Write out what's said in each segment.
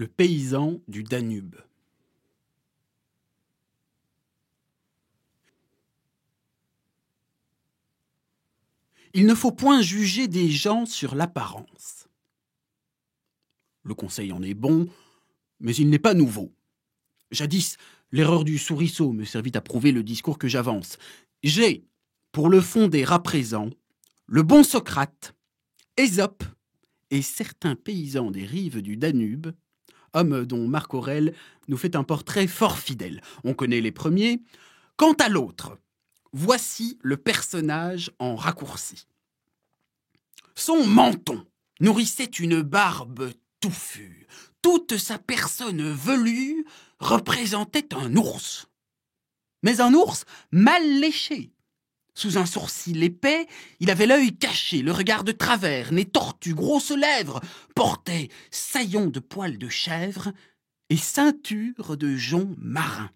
Le paysan du Danube. Il ne faut point juger des gens sur l'apparence. Le conseil en est bon, mais il n'est pas nouveau. Jadis, l'erreur du souriceau me servit à prouver le discours que j'avance. J'ai, pour le fonder à présent, le bon Socrate, Ésope et certains paysans des rives du Danube, hommes dont Marc Aurèle nous fait un portrait fort fidèle. On connaît les premiers. Quant à l'autre, voici le personnage en raccourci. Son menton nourrissait une barbe touffue. Toute sa personne velue représentait un ours. Mais un ours mal léché. Sous un sourcil épais, il avait l'œil caché, le regard de travers, nez tortu, grosses lèvres, portait saillon de poils de chèvre et ceinture de joncs marins.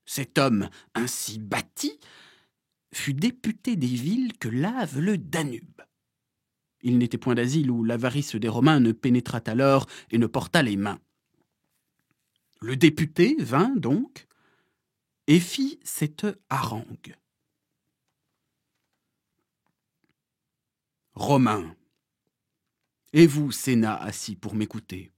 Cet homme ainsi bâti fut député des villes que lave le Danube. Il n'était point d'asile où l'avarice des Romains ne pénétrât alors et ne portât les mains. Le député vint donc et fit cette harangue. Romains, et vous, Sénat, assis pour m'écouter,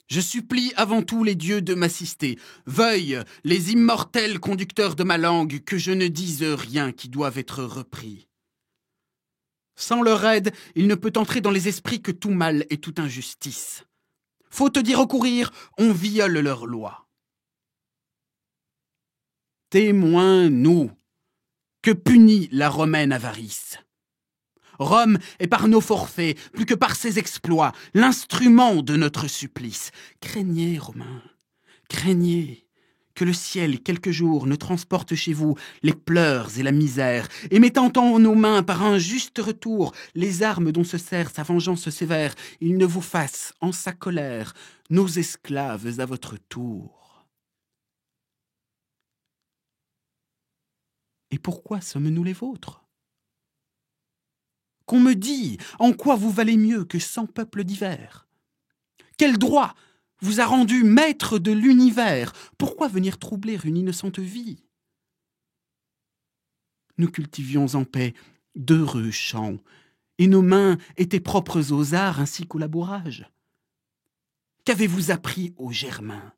je supplie avant tout les dieux de m'assister. Veuillent les immortels conducteurs de ma langue que je ne dise rien qui doive être repris. Sans leur aide, il ne peut entrer dans les esprits que tout mal et toute injustice. Faute d'y recourir, on viole leurs lois. Témoins, nous, que punit la romaine avarice. Rome est par nos forfaits, plus que par ses exploits, l'instrument de notre supplice. Craignez, Romains, craignez que le ciel, quelques jours, ne transporte chez vous les pleurs et la misère, et mettant en nos mains par un juste retour les armes dont se sert sa vengeance sévère, il ne vous fasse, en sa colère, nos esclaves à votre tour. Et pourquoi sommes-nous les vôtres ? Qu'on me dit en quoi vous valez mieux que 100 peuples divers. Quel droit vous a rendu maître de l'univers? Pourquoi venir troubler une innocente vie? Nous cultivions en paix d'heureux champs, et nos mains étaient propres aux arts ainsi qu'au labourage. Qu'avez-vous appris aux Germains?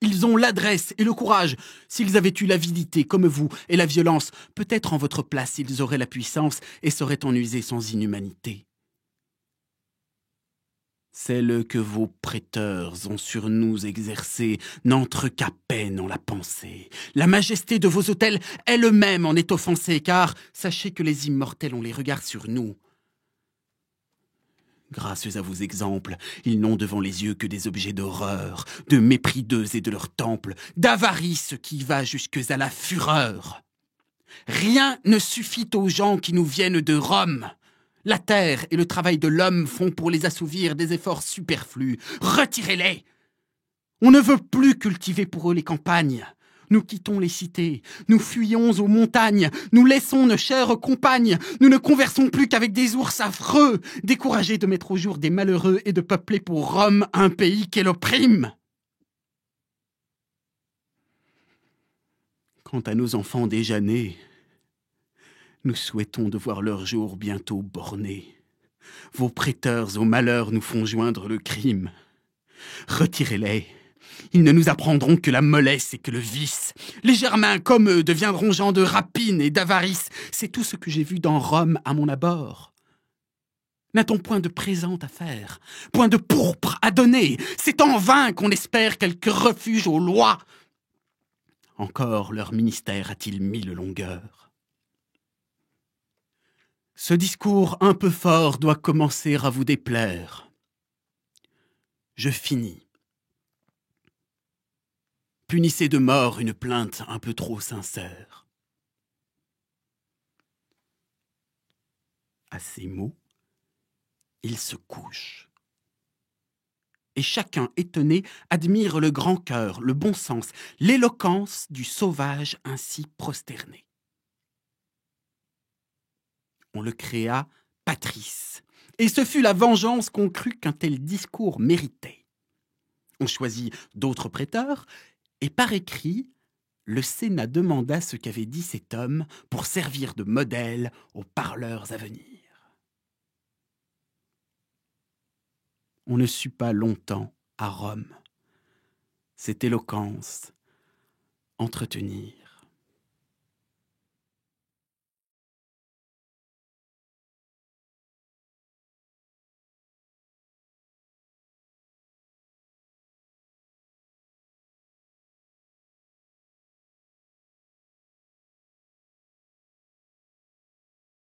Ils ont l'adresse et le courage. S'ils avaient eu l'avidité comme vous et la violence, peut-être en votre place ils auraient la puissance et sauraient en user sans inhumanité. Celle que vos prêteurs ont sur nous exercée n'entre qu'à peine en la pensée. La majesté de vos autels elle-même en est offensée, car sachez que les immortels ont les regards sur nous. Grâce à vos exemples, ils n'ont devant les yeux que des objets d'horreur, de mépris d'eux et de leurs temples, d'avarice qui va jusque à la fureur. Rien ne suffit aux gens qui nous viennent de Rome. La terre et le travail de l'homme font pour les assouvir des efforts superflus. Retirez-les! On ne veut plus cultiver pour eux les campagnes. Nous quittons les cités, nous fuyons aux montagnes, nous laissons nos chères compagnes, nous ne conversons plus qu'avec des ours affreux, découragés de mettre au jour des malheureux et de peupler pour Rome un pays qu'elle opprime. Quant à nos enfants déjà nés, nous souhaitons de voir leur jour bientôt borné. Vos prêteurs au malheur nous font joindre le crime. Retirez-les. Ils ne nous apprendront que la mollesse et que le vice. Les Germains, comme eux, deviendront gens de rapine et d'avarice. C'est tout ce que j'ai vu dans Rome à mon abord. N'a-t-on point de présent à faire, point de pourpre à donner? C'est en vain qu'on espère quelque refuge aux lois. Encore leur ministère a-t-il 1000 longueurs? Ce discours un peu fort doit commencer à vous déplaire. Je finis. Punissez de mort une plainte un peu trop sincère. À ces mots, il se couche. Et chacun, étonné, admire le grand cœur, le bon sens, l'éloquence du sauvage ainsi prosterné. On le créa Patrice, et ce fut la vengeance qu'on crut qu'un tel discours méritait. On choisit d'autres préteurs, et par écrit, le Sénat demanda ce qu'avait dit cet homme pour servir de modèle aux parleurs à venir. On ne sut pas longtemps à Rome cette éloquence entretenir.